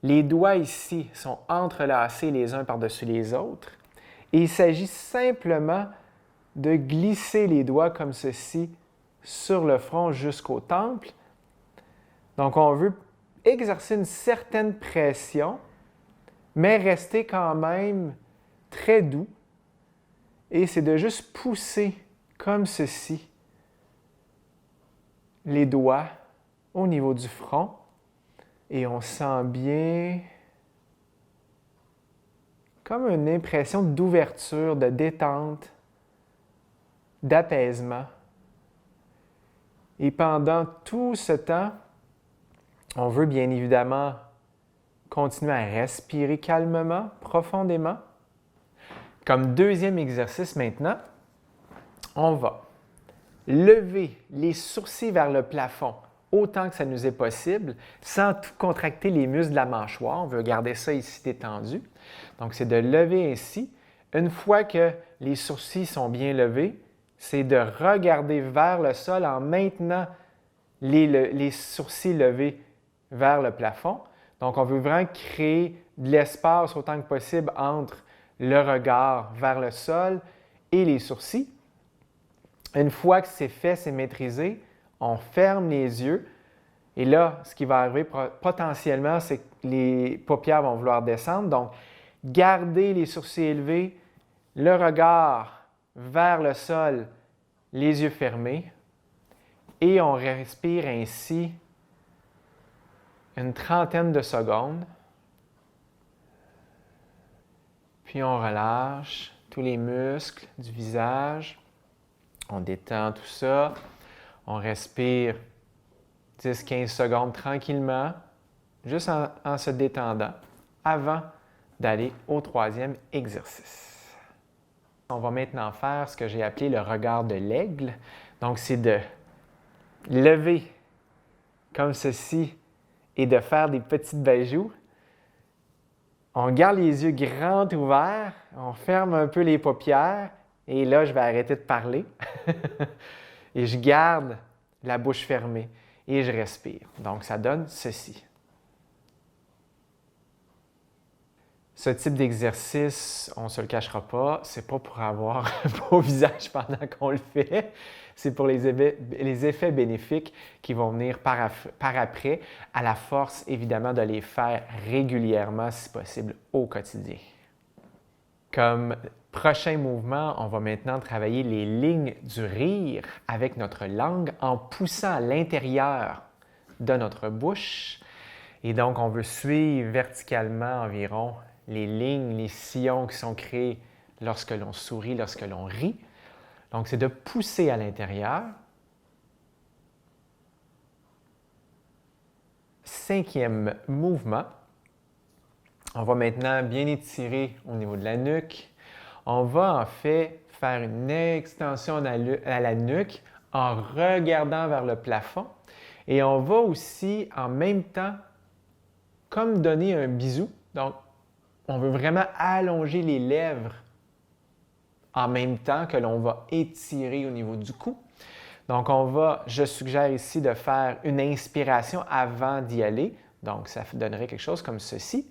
Les doigts ici sont entrelacés les uns par-dessus les autres. Et il s'agit simplement de glisser les doigts comme ceci sur le front jusqu'au temple. Donc, on veut exercer une certaine pression, mais rester quand même très doux. Et c'est de juste pousser comme ceci les doigts au niveau du front. Et on sent bien comme une impression d'ouverture, de détente, d'apaisement. Et pendant tout ce temps, on veut bien évidemment continuer à respirer calmement, profondément. Comme deuxième exercice maintenant, on va lever les sourcils vers le plafond autant que ça nous est possible, sans tout contracter les muscles de la mâchoire. On veut garder ça ici détendu. Donc, c'est de lever ainsi. Une fois que les sourcils sont bien levés, c'est de regarder vers le sol en maintenant les sourcils levés vers le plafond. Donc, on veut vraiment créer de l'espace autant que possible entre le regard vers le sol et les sourcils. Une fois que c'est fait, c'est maîtrisé, on ferme les yeux. Et là, ce qui va arriver potentiellement, c'est que les paupières vont vouloir descendre. Donc, gardez les sourcils élevés, le regard vers le sol, les yeux fermés. Et on respire ainsi une trentaine de secondes. Puis on relâche tous les muscles du visage. On détend tout ça. On respire 10-15 secondes tranquillement, juste en se détendant, avant d'aller au troisième exercice. On va maintenant faire ce que j'ai appelé le regard de l'aigle. Donc, c'est de lever comme ceci et de faire des petites baies-joues. On garde les yeux grands ouverts, on ferme un peu les paupières et là, je vais arrêter de parler et je garde la bouche fermée et je respire. Donc, ça donne ceci. Ce type d'exercice, on ne se le cachera pas, c'est pas pour avoir un beau visage pendant qu'on le fait, c'est pour les effets bénéfiques qui vont venir par après, à la force évidemment de les faire régulièrement, si possible, au quotidien. Comme prochain mouvement, on va maintenant travailler les lignes du rire avec notre langue en poussant à l'intérieur de notre bouche. Et donc, on veut suivre verticalement environ les lignes, les sillons qui sont créés lorsque l'on sourit, lorsque l'on rit. Donc, c'est de pousser à l'intérieur. Cinquième mouvement. On va maintenant bien étirer au niveau de la nuque. On va en fait faire une extension à la nuque en regardant vers le plafond. Et on va aussi en même temps comme donner un bisou. Donc, on veut vraiment allonger les lèvres en même temps que l'on va étirer au niveau du cou. Donc, je suggère ici de faire une inspiration avant d'y aller. Donc, ça donnerait quelque chose comme ceci.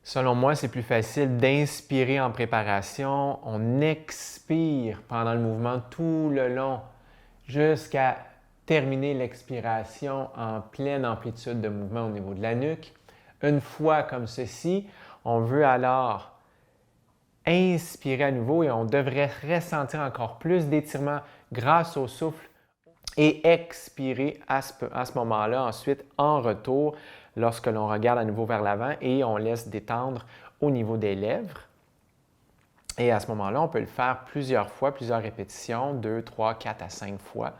Selon moi, c'est plus facile d'inspirer en préparation. On expire pendant le mouvement tout le long jusqu'à terminer l'expiration en pleine amplitude de mouvement au niveau de la nuque. Une fois comme ceci, on veut alors inspirer à nouveau et on devrait ressentir encore plus d'étirement grâce au souffle et expirer à ce moment-là ensuite en retour lorsque l'on regarde à nouveau vers l'avant et on laisse détendre au niveau des lèvres. Et à ce moment-là, on peut le faire plusieurs fois, plusieurs répétitions, 2, 3, 4 à 5 fois.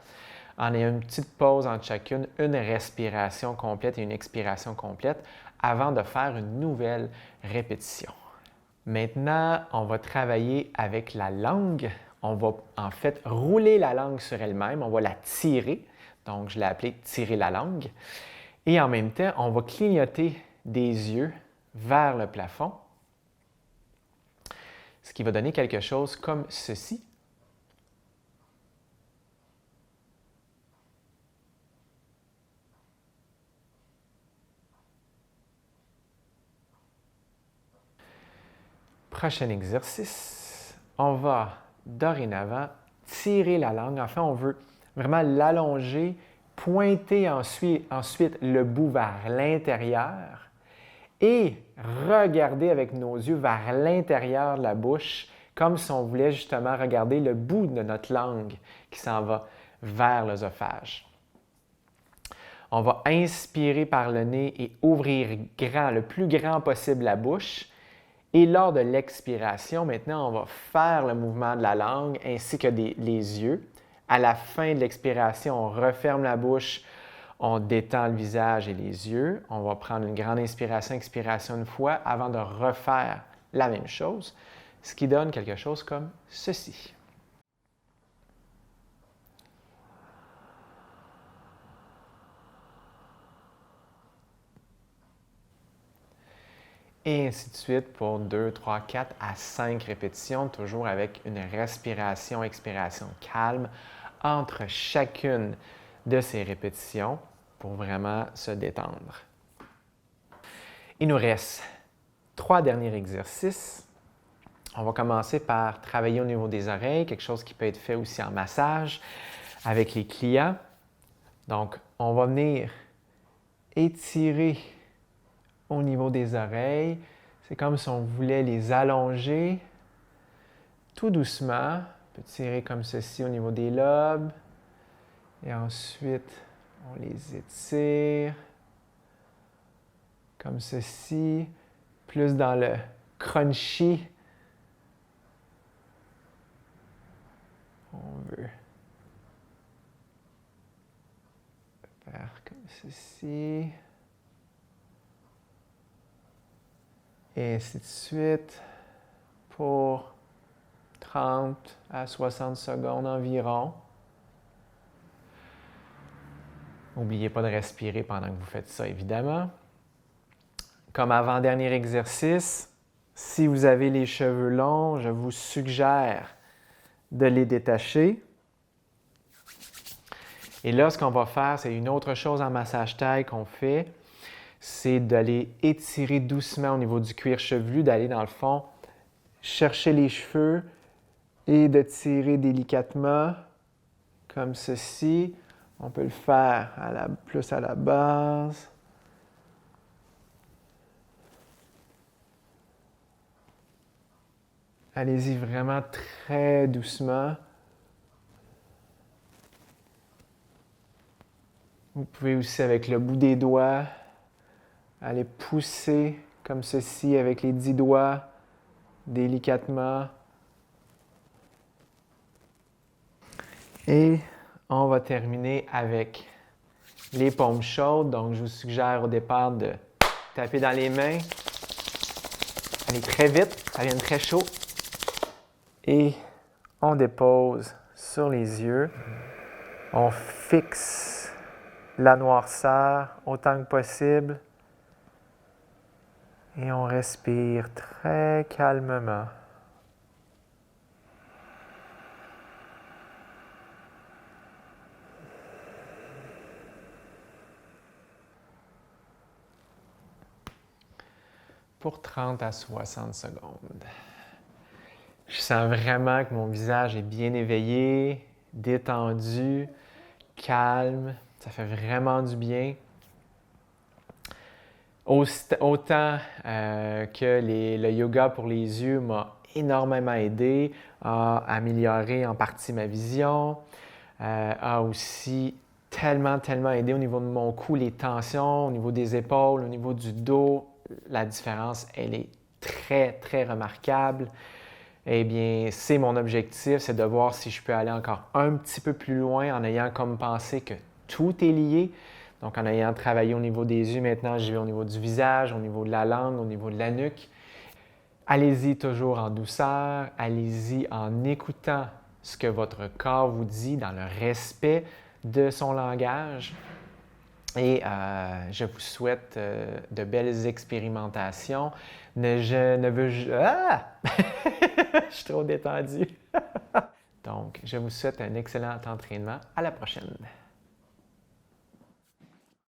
En ayant une petite pause entre chacune, une respiration complète et une expiration complète avant de faire une nouvelle répétition. Maintenant, on va travailler avec la langue. On va en fait rouler la langue sur elle-même, on va la tirer. Donc, je l'ai appelé tirer la langue. Et en même temps, on va clignoter des yeux vers le plafond, ce qui va donner quelque chose comme ceci. Prochain exercice, on va dorénavant tirer la langue. Enfin, on veut vraiment l'allonger, pointer ensuite le bout vers l'intérieur et regarder avec nos yeux vers l'intérieur de la bouche, comme si on voulait justement regarder le bout de notre langue qui s'en va vers l'œsophage. On va inspirer par le nez et ouvrir grand, le plus grand possible la bouche. Et lors de l'expiration, maintenant, on va faire le mouvement de la langue ainsi que les yeux. À la fin de l'expiration, on referme la bouche, on détend le visage et les yeux. On va prendre une grande inspiration, expiration une fois avant de refaire la même chose, ce qui donne quelque chose comme ceci. Et ainsi de suite pour 2, 3, 4 à 5 répétitions, toujours avec une respiration, expiration calme entre chacune de ces répétitions pour vraiment se détendre. Il nous reste 3 derniers exercices. On va commencer par travailler au niveau des oreilles, quelque chose qui peut être fait aussi en massage avec les clients. Donc, on va venir étirer au niveau des oreilles. C'est comme si on voulait les allonger tout doucement. On peut tirer comme ceci au niveau des lobes. Et ensuite, on les étire comme ceci, plus dans le crunchy. On veut faire comme ceci. Et ainsi de suite pour 30 à 60 secondes environ. N'oubliez pas de respirer pendant que vous faites ça, évidemment. Comme avant-dernier exercice, si vous avez les cheveux longs, je vous suggère de les détacher. Et là, ce qu'on va faire, c'est une autre chose en massage taille qu'on fait, c'est d'aller étirer doucement au niveau du cuir chevelu, d'aller dans le fond, chercher les cheveux et de tirer délicatement, comme ceci. On peut le faire plus à la base. Allez-y vraiment très doucement. Vous pouvez aussi, avec le bout des doigts, aller pousser comme ceci avec les 10 doigts, délicatement. Et on va terminer avec les paumes chaudes. Donc, je vous suggère au départ de taper dans les mains. Allez très vite, ça vient très chaud. Et on dépose sur les yeux. On fixe la noirceur autant que possible. Et on respire très calmement. Pour 30 à 60 secondes. Je sens vraiment que mon visage est bien éveillé, détendu, calme. Ça fait vraiment du bien. Autant que le yoga pour les yeux m'a énormément aidé, a amélioré en partie ma vision, a aussi tellement aidé au niveau de mon cou, les tensions, au niveau des épaules, au niveau du dos. La différence, elle est très remarquable. Eh bien, c'est mon objectif, c'est de voir si je peux aller encore un petit peu plus loin en ayant comme pensée que tout est lié. Donc, en ayant travaillé au niveau des yeux, maintenant, je vais au niveau du visage, au niveau de la langue, au niveau de la nuque. Allez-y toujours en douceur, allez-y en écoutant ce que votre corps vous dit dans le respect de son langage. Et je vous souhaite de belles expérimentations. Je ne veux... Ah! Je suis trop détendu. Donc, je vous souhaite un excellent entraînement. À la prochaine.